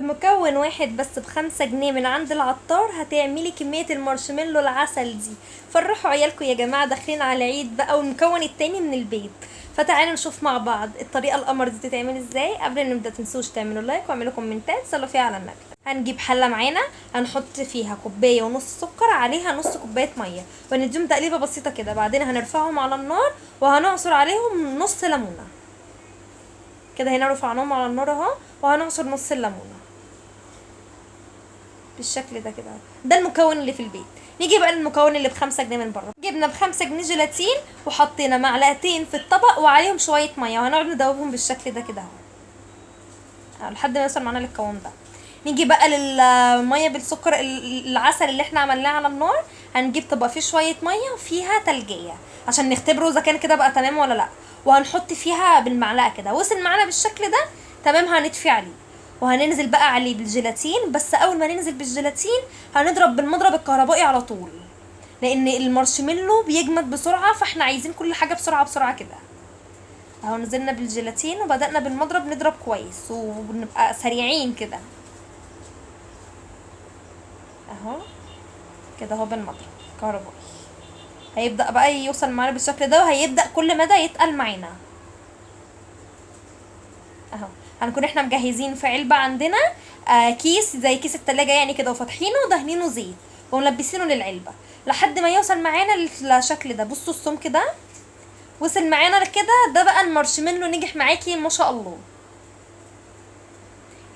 بمكون واحد بس ب5 جنيه من عند العطار هتعملي كمية المارشميلو العسل دي. فرحوا عيالكم يا جماعة، داخلين على عيد بقى، والمكون التاني من البيت. فتعالوا نشوف مع بعض الطريقة القمر دي تتعمل ازاي. قبل ما نبدأ تنسوش تعملوا لايك واعملوا كومنتات، صلوا فيها على النبي. هنجيب حلة معانا، هنحط فيها كوباية ونص سكر، عليها نص كوباية مية، ونديهم تقليبة بسيطة كده. بعدين هنرفعهم على النار وهنعصر عليهم نص ليمونة كده. هنا رفعناهم على النار اهو، وهنعصر نص الليمونة بالشكل ده كده. ده المكون اللي في البيت. نيجي بقى للمكون اللي ب5 جنيه من بره. جبنا ب5 جنيه جيلاتين، وحطينا معلقتين في الطبق وعليهم شويه ميه، وهنقعد ندوبهم بالشكل ده كده اهو لحد ما يوصل معانا للقوام ده. نيجي بقى للميه بالسكر العسل اللي احنا عملناه على النار. هنجيب طبق فيه شويه ميه وفيها تلجيه عشان نختبره اذا كان كده بقى تمام ولا لا، وهنحط فيها بالمعلقه كده. وصل معانا بالشكل ده تمام، هنطفي عليه وهننزل بقى عليه بالجيلاتين. بس اول ما ننزل بالجيلاتين هنضرب بالمضرب الكهربائي على طول، لان المارشميلو بيجمد بسرعه، فاحنا عايزين كل حاجه بسرعه بسرعه كده اهو. نزلنا بالجيلاتين وبدأنا بالمضرب نضرب كويس وبنبقى سريعين كده اهو كده اهو بالمضرب كهربائي. هيبدأ بقى يوصل معانا بالشكل ده، وهيبدأ كل مدى يتقل معانا اهو. هنكون احنا مجهزين في علبة عندنا كيس زي كيس التلاجة يعني كده، وفاتحينه ودهنينه زيت وملبسينه للعلبة لحد ما يوصل معانا للشكل ده. بصوا السمك ده وصل معانا كده. ده بقى المارشميلو نجح معاكي ما شاء الله.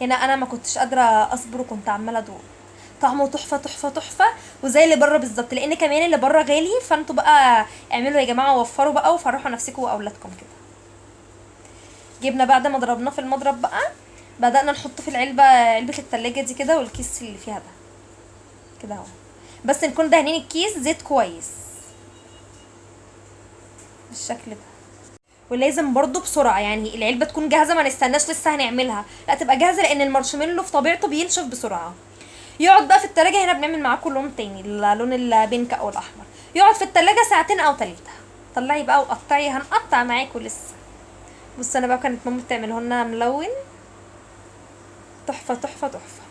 هنا انا ما كنتش قادره اصبر وكنت عماله ادوق. طعمه تحفه تحفه تحفه، وزي اللي بره بالظبط، لان كمان اللي بره غالي. فانتوا بقى اعملوا يا جماعه، وفروا بقى وفرحوا نفسكم واولادكم كده. جبنا بعد ما ضربناه في المضرب بقى، بدأنا نحطه في علبة التلاجة دي كده، والكيس اللي فيها ده كده اهو. بس نكون دهنين الكيس زيت كويس بالشكل ده. ولازم برضو بسرعة، يعني العلبة تكون جاهزة، ما نستناش لسه هنعملها، لا تبقى جاهزة، لان المارشميلو في طبيعته بينشف بسرعة. يقعد بقى في التلاجة. هنا بنعمل معاكم لون تاني، اللون البينك او الاحمر. يقعد في التلاجة ساعتين او 3. طلعي بقى وقطعي، هنقطع معاكم لسه. بص انا بقى كانت ماما بتعمله لنا ملون تحفة تحفة تحفة.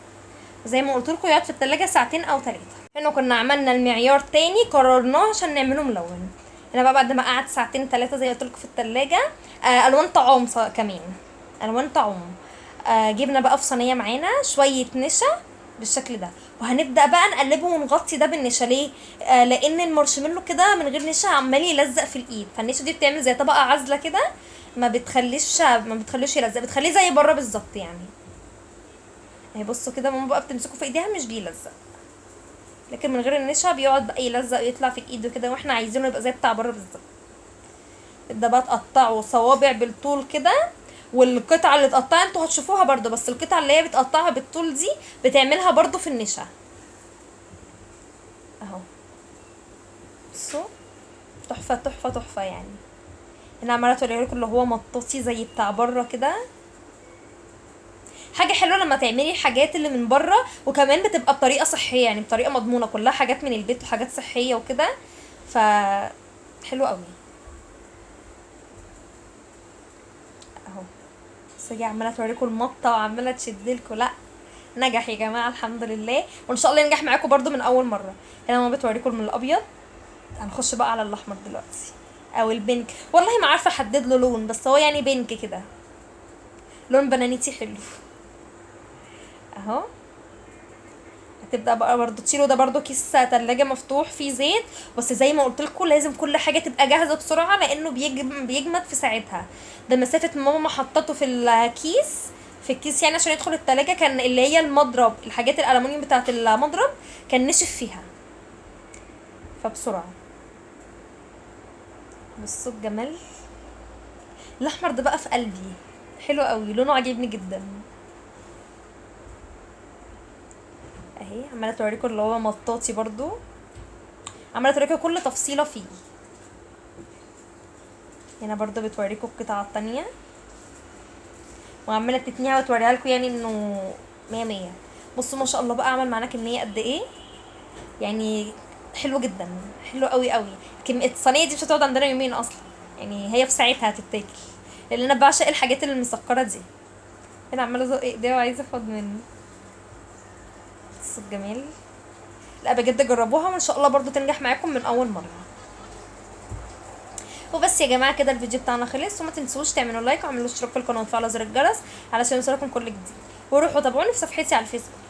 زي ما قلت لكم يقعد في التلاجة ساعتين او 3. هنا كنا عملنا المعيار تاني قررناه عشان نعمله ملون. هنا بقى بعد ما قعد ساعتين 3 زي ما قلت لكم في التلاجة، الوان طعام كمان، الوان طعام. جبنا بقى في صينيه معانا شويه نشا بالشكل ده، وهنبدا بقى نقلبه ونغطي ده بالنشا. ليه؟ لان المارشميلو كده من غير نشا عمال يلزق في الايد، فالنشا دي بتعمل زي طبقه عازله كده، ما بتخليش يلزق، بتخليه زي بره بالظبط يعني. اهي بصوا كده ماما بقى بتمسكه في ايديها مش بيلزق، لكن من غير النشا بيقعد بقى يلزق ويطلع في الايد وكده، واحنا عايزينه يبقى زي بتاع بره بالظبط. ده بقى تقطعه صوابع بالطول كده. والقطعه اللي تقطعها انتوا هتشوفوها برضو، بس القطعه اللي هي بتقطعها بالطول دي بتعملها برضو في النشا اهو. بصوا تحفه تحفه تحفه يعني. انا عماله اوريها لكم اللي هو مطاطي زي بتاع بره كده. حاجه حلوه لما تعملي الحاجات اللي من بره، وكمان بتبقى بطريقه صحيه، يعني بطريقه مضمونه، كلها حاجات من البيت وحاجات صحيه وكده. ف حلو قوي اهو. بس هي عماله توريكم المطه وعماله تشدلكوا. لا نجح يا جماعه الحمد لله، وان شاء الله ينجح معاكم برضو من اول مره. هنا ماما بتوريكم من الابيض. هنخش بقى على الاحمر دلوقتي او البينك. والله ما عارفه احدد له لون، بس هو يعني بينك كده، لون بنانيتي حلو اهو. هتبدا بقى برضو تشيلوا ده، برضو كيس تلاجة مفتوح فيه زيت. بس زي ما قلت لكم لازم كل حاجه تبقى جاهزه بسرعه، لانه بيجمد في ساعتها. ده مسافه ماما ما حطته في الكيس، في الكيس يعني عشان يدخل التلاجة، كان اللي هي المضرب، الحاجات الالومنيوم بتاعه المضرب كان نشف فيها، فبسرعه. بصوا الجمال. الاحمر ده بقى في قلبي، حلو قوي، لونه عاجبني جدا اهي. عماله اوريكم اللي هو مطاطي برضو، عماله اوريكم كل تفصيله فيه. هنا برضو بتوريكم القطعه التانية، وعماله تتنيها وتوريها لكم يعني انه مية مية. بصوا ما شاء الله بقى عمل معانا كميه قد ايه يعني. حلو جدا، حلو قوي قوي. الصينيه دي مش هتقعد عندنا يومين اصلا، يعني هي في ساعتها هتتاكل، لان انا بعشق الحاجات اللي المسكره دي. انا عماله ازق ايديا وعايزه اخد منه. الصوت جميل. لا بجد جربوها وان شاء الله برضو تنجح معاكم من اول مره. وبس يا جماعه كده الفيديو بتاعنا خلص، وما تنسوش تعملوا لايك وعملوا اشتراك في القناه وتفعلوا زر الجرس علشان يوصلكم كل جديد، وروحوا تابعوني في صفحتي على الفيسبوك.